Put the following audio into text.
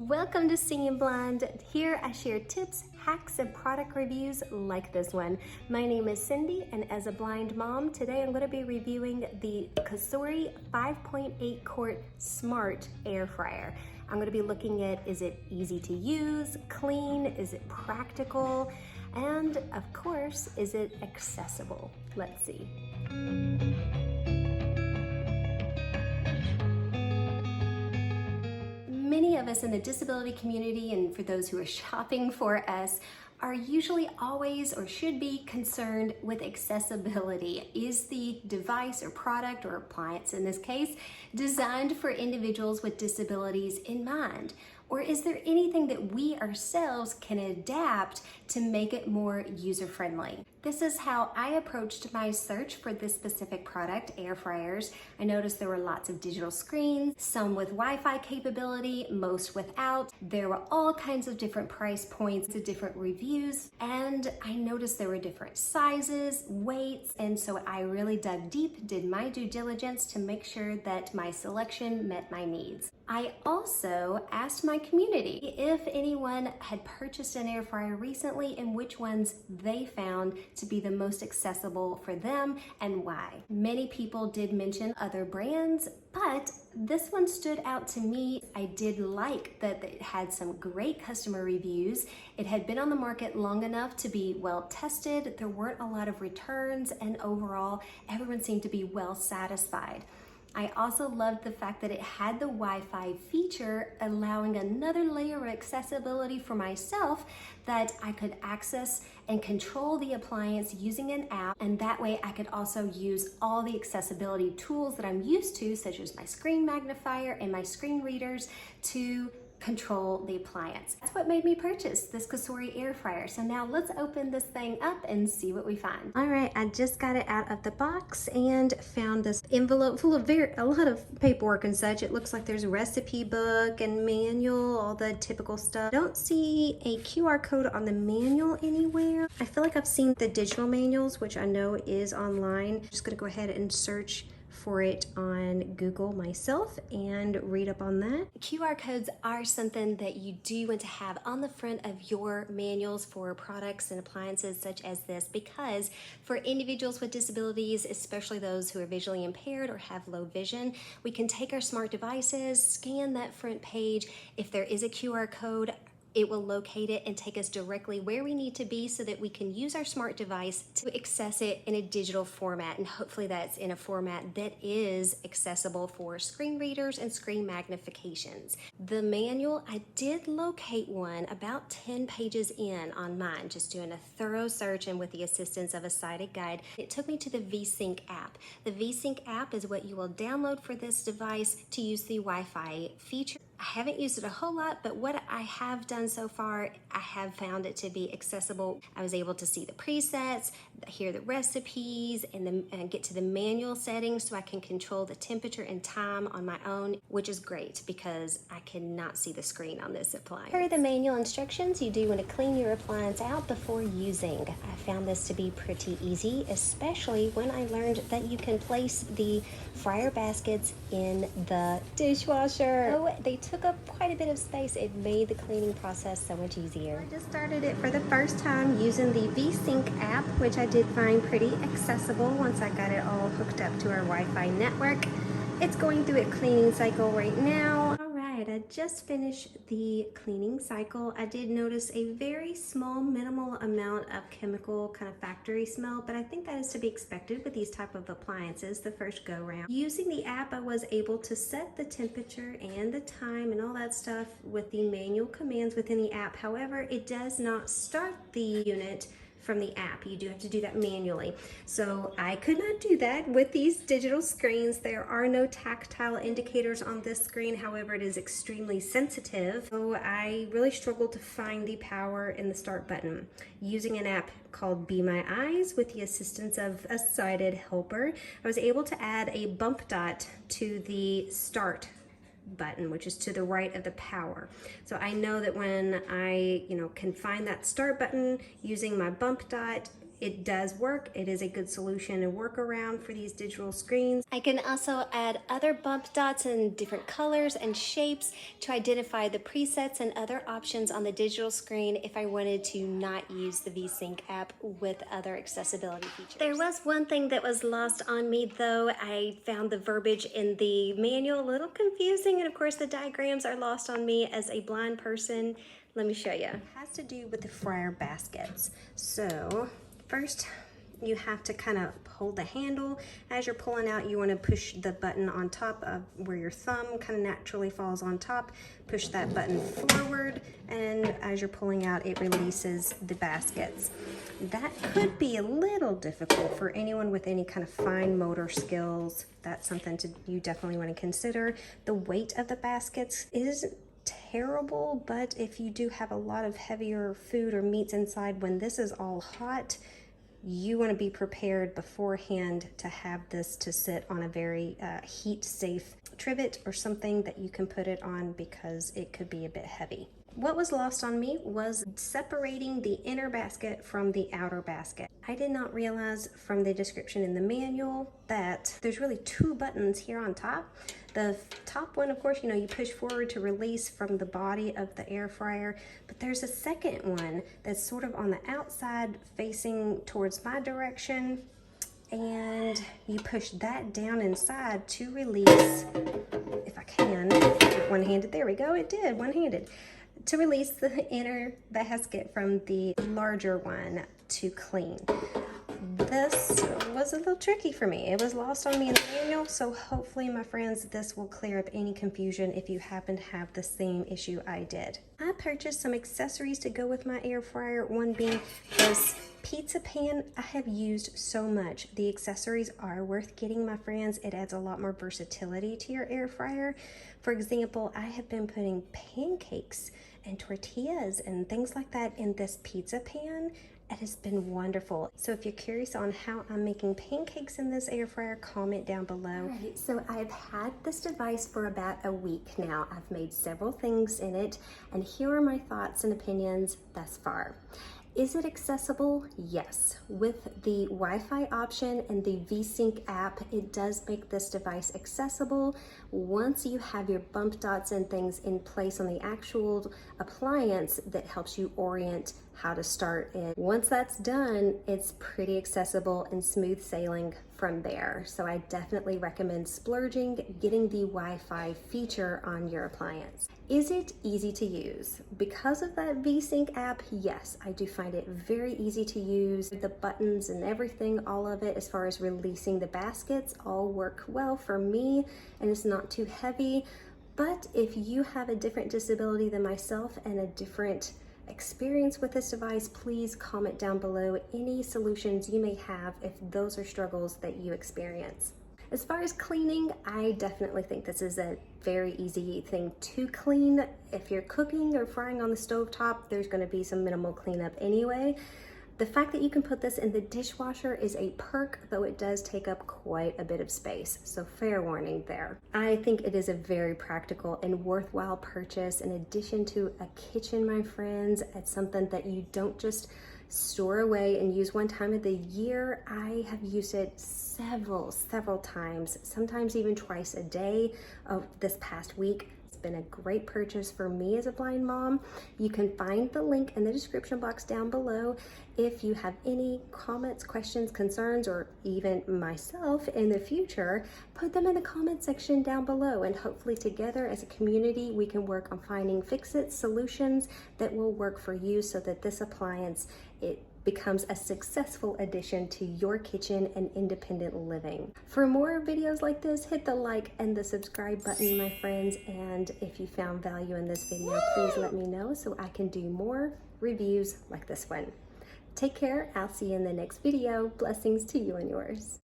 Welcome to Seeing Blind. Here I share tips, hacks, and product reviews like this one. My name is Cindy, and as a blind mom, today I'm going to be reviewing the Cosori 5.8 quart Smart Air Fryer. I'm going to be looking at, is it easy to use, clean, is it practical, and of course, is it accessible? Let's see. Many of us in the disability community, and for those who are shopping for us, are usually always or should be concerned with accessibility. Is the device or product or appliance in this case designed for individuals with disabilities in mind? Or is there anything that we ourselves can adapt to make it more user-friendly? This is how I approached my search for this specific product, air fryers. I noticed there were lots of digital screens, some with Wi-Fi capability, most without. There were all kinds of different price points, different reviews, and I noticed there were different sizes, weights, and so I really dug deep, did my due diligence to make sure that my selection met my needs. I also asked my community if anyone had purchased an air fryer recently and which ones they found to be the most accessible for them and why. Many people did mention other brands, but this one stood out to me. I did like that it had some great customer reviews. It had been on the market long enough to be well tested. There weren't a lot of returns, and overall, everyone seemed to be well satisfied. I also loved the fact that it had the Wi-Fi feature, allowing another layer of accessibility for myself, that I could access and control the appliance using an app, and that way I could also use all the accessibility tools that I'm used to, such as my screen magnifier and my screen readers, to control the appliance. That's what made me purchase this Cosori air fryer. So now let's open this thing up and see what we find. All right, I just got it out of the box and found this envelope full of a lot of paperwork and such. It looks like there's a recipe book and manual, all the typical stuff. Don't see a QR code on the manual anywhere. I feel like I've seen the digital manuals, which I know is online. I'm just gonna go ahead and search for it on Google myself and read up on that. QR codes are something that you do want to have on the front of your manuals for products and appliances such as this, because for individuals with disabilities, especially those who are visually impaired or have low vision, we can take our smart devices, scan that front page. If there is a QR code, it will locate it and take us directly where we need to be so that we can use our smart device to access it in a digital format, and hopefully that's in a format that is accessible for screen readers and screen magnifications. The manual, I did locate one about 10 pages in on mine, just doing a thorough search and with the assistance of a sighted guide. It took me to the V-Sync app. The V-Sync app is what you will download for this device to use the Wi-Fi feature. I haven't used it a whole lot, but what I have done so far, I have found it to be accessible. I was able to see the presets, hear the recipes, and get to the manual settings so I can control the temperature and time on my own, which is great because I cannot see the screen on this appliance. Per the manual instructions, you do want to clean your appliance out before using. I found this to be pretty easy, especially when I learned that you can place the fryer baskets in the dishwasher. Oh, they took up quite a bit of space. It made the cleaning process so much easier. I just started it for the first time using the V-Sync app, which I did find pretty accessible once I got it all hooked up to our Wi-Fi network. It's going through a cleaning cycle right now. Alright, I just finished the cleaning cycle. I did notice a very small, minimal amount of chemical kind of factory smell, but I think that is to be expected with these type of appliances the first go round. Using the app, I was able to set the temperature and the time and all that stuff with the manual commands within the app. However, it does not start the unit from the app. You do have to do that manually. So I could not do that with these digital screens. There are no tactile indicators on this screen. However, it is extremely sensitive. So I really struggled to find the power and the start button. Using an app called Be My Eyes with the assistance of a sighted helper, I was able to add a bump dot to the start button, which is to the right of the power. So I know that when I, can find that start button using my bump dot, it does work. It is a good solution and workaround for these digital screens. I can also add other bump dots in different colors and shapes to identify the presets and other options on the digital screen if I wanted to not use the VSync app with other accessibility features. There was one thing that was lost on me though. I found the verbiage in the manual a little confusing, and of course the diagrams are lost on me as a blind person. Let me show you. It has to do with the fryer baskets. So first you have to kind of hold the handle. As you're pulling out, you want to push the button on top of where your thumb kind of naturally falls on top. Push that button forward, and as you're pulling out, it releases the baskets. That could be a little difficult for anyone with any kind of fine motor skills. That's something you definitely want to consider. The weight of the baskets isn't terrible, but if you do have a lot of heavier food or meats inside, when this is all hot, you want to be prepared beforehand to have this to sit on a very heat safe trivet or something that you can put it on, because it could be a bit heavy. What was lost on me was separating the inner basket from the outer basket. I did not realize from the description in the manual that there's really two buttons here on top. The top one, of course, you push forward to release from the body of the air fryer, but there's a second one that's sort of on the outside facing towards my direction, and you push that down inside to release, if I can, one-handed, there we go, it did, one-handed, to release the inner basket from the larger one to clean. This was a little tricky for me. It was lost on me in the manual, so hopefully, my friends, this will clear up any confusion if you happen to have the same issue I did. I purchased some accessories to go with my air fryer, one being this pizza pan. I have used so much. The accessories are worth getting, my friends. It adds a lot more versatility to your air fryer. For example, I have been putting pancakes and tortillas and things like that in this pizza pan. It has been wonderful. So if you're curious on how I'm making pancakes in this air fryer, comment down below. All right, so I've had this device for about a week now. I've made several things in it, and here are my thoughts and opinions thus far. Is it accessible? Yes. With the Wi-Fi option and the VSync app, it does make this device accessible. Once you have your bump dots and things in place on the actual appliance that helps you orient how to start it. Once that's done, it's pretty accessible and smooth sailing from there. So I definitely recommend splurging, getting the Wi-Fi feature on your appliance. Is it easy to use? Because of that VSync app, yes, I do find it very easy to use. The buttons and everything, all of it, as far as releasing the baskets, all work well for me, and it's not too heavy. But if you have a different disability than myself and a different experience with this device, please comment down below any solutions you may have if those are struggles that you experience. As far as cleaning, I definitely think this is a very easy thing to clean. If you're cooking or frying on the stovetop, there's going to be some minimal cleanup anyway. The fact that you can put this in the dishwasher is a perk, though it does take up quite a bit of space, so fair warning there. I think it is a very practical and worthwhile purchase. In addition to a kitchen, my friends, it's something that you don't just store away and use one time of the year. I have used it several times, sometimes even twice a day of this past week. Been a great purchase for me as a blind mom. You can find the link in the description box down below. If you have any comments, questions, concerns, or even myself in the future, put them in the comment section down below, and hopefully together as a community we can work on finding fix-it solutions that will work for you so that this appliance, it becomes a successful addition to your kitchen and independent living. For more videos like this, hit the like and the subscribe button, my friends, and if you found value in this video, please let me know so I can do more reviews like this one. Take care, I'll see you in the next video. Blessings to you and yours.